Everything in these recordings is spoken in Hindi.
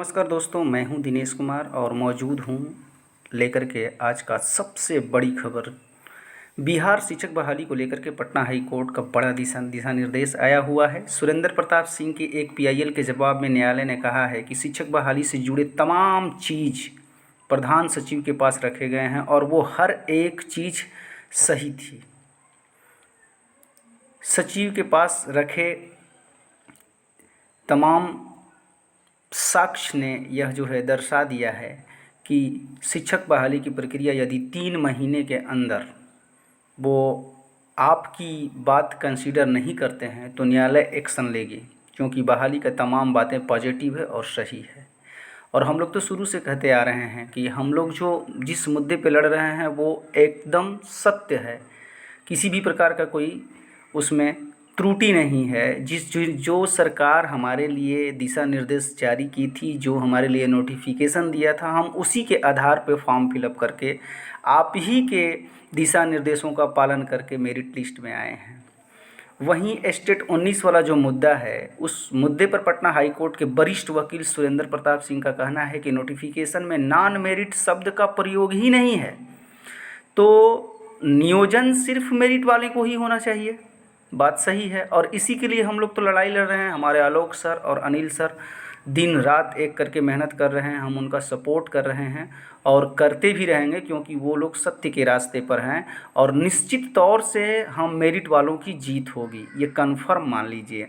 नमस्कार दोस्तों, मैं हूं दिनेश कुमार और मौजूद हूं लेकर के आज का सबसे बड़ी खबर। बिहार शिक्षक बहाली को लेकर के पटना हाई कोर्ट का बड़ा दिशा निर्देश आया हुआ है। सुरेंद्र प्रताप सिंह के एक पीआईएल के जवाब में न्यायालय ने कहा है कि शिक्षक बहाली से जुड़े तमाम चीज़ प्रधान सचिव के पास रखे गए हैं और वो हर एक चीज़ सही थी। सचिव के पास रखे तमाम साक्ष्य ने यह जो है दर्शा दिया है कि शिक्षक बहाली की प्रक्रिया यदि 3 महीने के अंदर वो आपकी बात कंसीडर नहीं करते हैं तो न्यायालय एक्शन लेगी, क्योंकि बहाली का तमाम बातें पॉजिटिव है और सही है। और हम लोग तो शुरू से कहते आ रहे हैं कि हम लोग जो जिस मुद्दे पे लड़ रहे हैं वो एकदम सत्य है, किसी भी प्रकार का कोई उसमें त्रुटि नहीं है। जो सरकार हमारे लिए दिशा निर्देश जारी की थी, जो हमारे लिए नोटिफिकेशन दिया था, हम उसी के आधार पे फॉर्म फिलअप करके आप ही के दिशा निर्देशों का पालन करके मेरिट लिस्ट में आए हैं। वहीं स्टेट 19 वाला जो मुद्दा है, उस मुद्दे पर पटना हाई कोर्ट के वरिष्ठ वकील सुरेंद्र प्रताप सिंह का कहना है कि नोटिफिकेशन में नॉन मेरिट शब्द का प्रयोग ही नहीं है, तो नियोजन सिर्फ मेरिट वाले को ही होना चाहिए। बात सही है और इसी के लिए हम लोग तो लड़ाई लड़ रहे हैं। हमारे आलोक सर और अनिल सर दिन रात एक करके मेहनत कर रहे हैं, हम उनका सपोर्ट कर रहे हैं और करते भी रहेंगे, क्योंकि वो लोग सत्य के रास्ते पर हैं और निश्चित तौर से हम मेरिट वालों की जीत होगी, ये कन्फर्म मान लीजिए।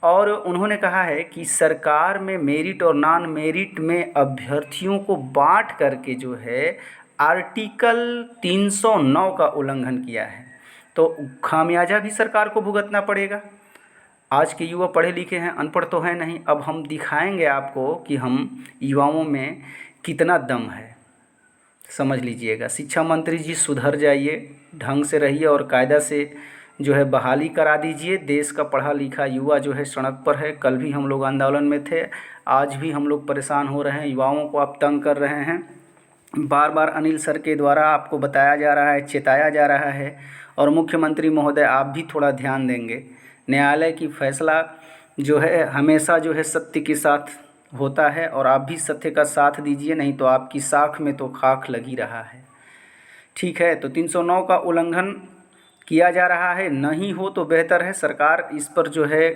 और उन्होंने कहा है कि सरकार में मेरिट और नॉन मेरिट में अभ्यर्थियों को बांट करके जो है आर्टिकल 309 का उल्लंघन किया है, तो खामियाजा भी सरकार को भुगतना पड़ेगा। आज के युवा पढ़े लिखे हैं, अनपढ़ तो हैं नहीं। अब हम दिखाएंगे आपको कि हम युवाओं में कितना दम है, समझ लीजिएगा। शिक्षा मंत्री जी सुधर जाइए, ढंग से रहिए और कायदा से जो है बहाली करा दीजिए। देश का पढ़ा लिखा युवा जो है सड़क पर है। कल भी हम लोग आंदोलन में थे, आज भी हम लोग परेशान हो रहे हैं। युवाओं को आप तंग कर रहे हैं। बार बार अनिल सर के द्वारा आपको बताया जा रहा है, चेताया जा रहा है। और मुख्यमंत्री महोदय, आप भी थोड़ा ध्यान देंगे। न्यायालय की फैसला जो है हमेशा जो है सत्य के साथ होता है और आप भी सत्य का साथ दीजिए, नहीं तो आपकी साख में तो खाक लगी रहा है। ठीक है, तो 309 का उल्लंघन किया जा रहा है, नहीं हो तो बेहतर है सरकार इस पर जो है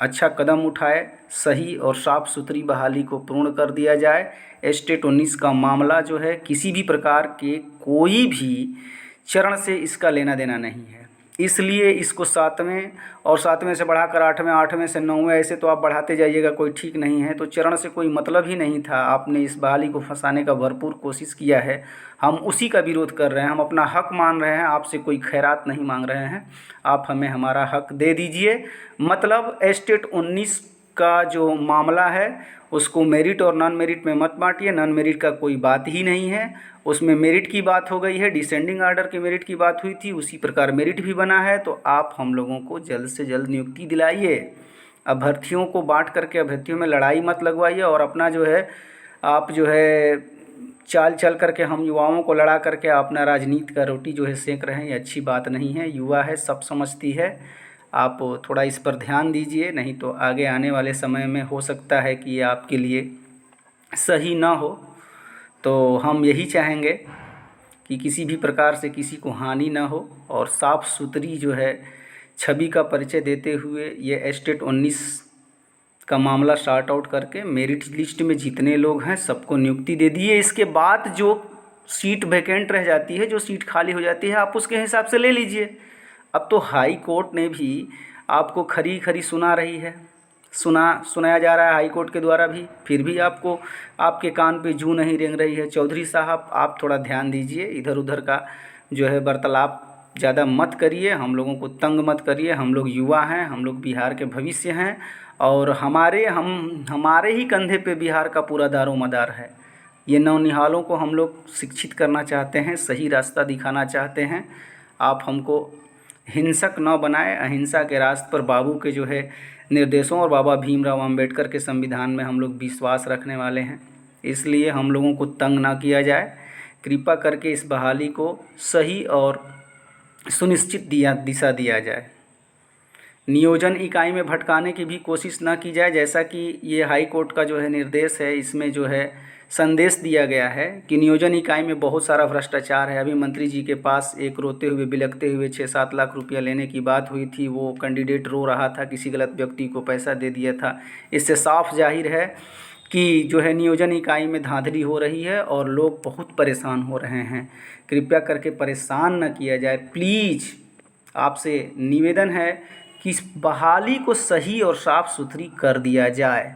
अच्छा कदम उठाए, सही और साफ़ सुथरी बहाली को पूर्ण कर दिया जाए। स्टेट 19 का मामला जो है किसी भी प्रकार के कोई भी चरण से इसका लेना देना नहीं है, इसलिए इसको 7वें और 7वें से बढ़ाकर 8वें, 8वें से 9वें, ऐसे तो आप बढ़ाते जाइएगा, कोई ठीक नहीं है। तो चरण से कोई मतलब ही नहीं था। आपने इस बहाली को फंसाने का भरपूर कोशिश किया है, हम उसी का विरोध कर रहे हैं। हम अपना हक मान रहे हैं, आपसे कोई खैरात नहीं मांग रहे हैं। आप हमें हमारा हक दे दीजिए। मतलब स्टेट 19 का जो मामला है उसको मेरिट और नॉन मेरिट में मत बांटिए। नॉन मेरिट का कोई बात ही नहीं है, उसमें मेरिट की बात हो गई है। डिसेंडिंग आर्डर के मेरिट की बात हुई थी, उसी प्रकार मेरिट भी बना है। तो आप हम लोगों को जल्द से जल्द नियुक्ति दिलाइए। अभ्यर्थियों को बांट करके अभ्यर्थियों में लड़ाई मत लगवाइए और अपना जो है आप जो है चाल चल करके हम युवाओं को लड़ा करके अपना राजनीति का रोटी जो है सेंक रहे हैं, ये अच्छी बात नहीं है। युवा है, सब समझती है। आप थोड़ा इस पर ध्यान दीजिए, नहीं तो आगे आने वाले समय में हो सकता है कि ये आपके लिए सही ना हो। तो हम यही चाहेंगे कि किसी भी प्रकार से किसी को हानि ना हो और साफ़ सुथरी जो है छवि का परिचय देते हुए ये स्टेट 19 का मामला शार्ट आउट करके मेरिट लिस्ट में जितने लोग हैं सबको नियुक्ति दे दिए। इसके बाद जो सीट वैकेंट रह जाती है, जो सीट खाली हो जाती है, आप उसके हिसाब से ले लीजिए। अब तो हाई कोर्ट ने भी आपको खरी खरी सुना रही है, सुनाया जा रहा है हाई कोर्ट के द्वारा भी, फिर भी आपको आपके कान पे जूं नहीं रेंग रही है। चौधरी साहब, आप थोड़ा ध्यान दीजिए, इधर उधर का जो है वार्तालाप ज़्यादा मत करिए, हम लोगों को तंग मत करिए। हम लोग युवा हैं, हम लोग बिहार के भविष्य हैं और हमारे ही कंधे पे बिहार का पूरा दारोमदार है। ये नौनिहालों को हम लोग शिक्षित करना चाहते हैं, सही रास्ता दिखाना चाहते हैं। आप हमको हिंसक न बनाए, अहिंसा के रास्ते पर बाबू के जो है निर्देशों और बाबा भीमराव अंबेडकर के संविधान में हम लोग विश्वास रखने वाले हैं, इसलिए हम लोगों को तंग ना किया जाए। कृपा करके इस बहाली को सही और सुनिश्चित दिशा दिया जाए। नियोजन इकाई में भटकाने की भी कोशिश ना की जाए, जैसा कि ये हाई कोर्ट का जो है निर्देश है, इसमें जो है संदेश दिया गया है कि नियोजन इकाई में बहुत सारा भ्रष्टाचार है। अभी मंत्री जी के पास एक रोते हुए बिलखते हुए 6-7 लाख रुपया लेने की बात हुई थी, वो कैंडिडेट रो रहा था, किसी गलत व्यक्ति को पैसा दे दिया था। इससे साफ जाहिर है कि जो है नियोजन इकाई में धांधली हो रही है और लोग बहुत परेशान हो रहे हैं। कृपया करके परेशान न किया जाए, प्लीज़ आपसे निवेदन है कि इस बहाली को सही और साफ़ सुथरी कर दिया जाए।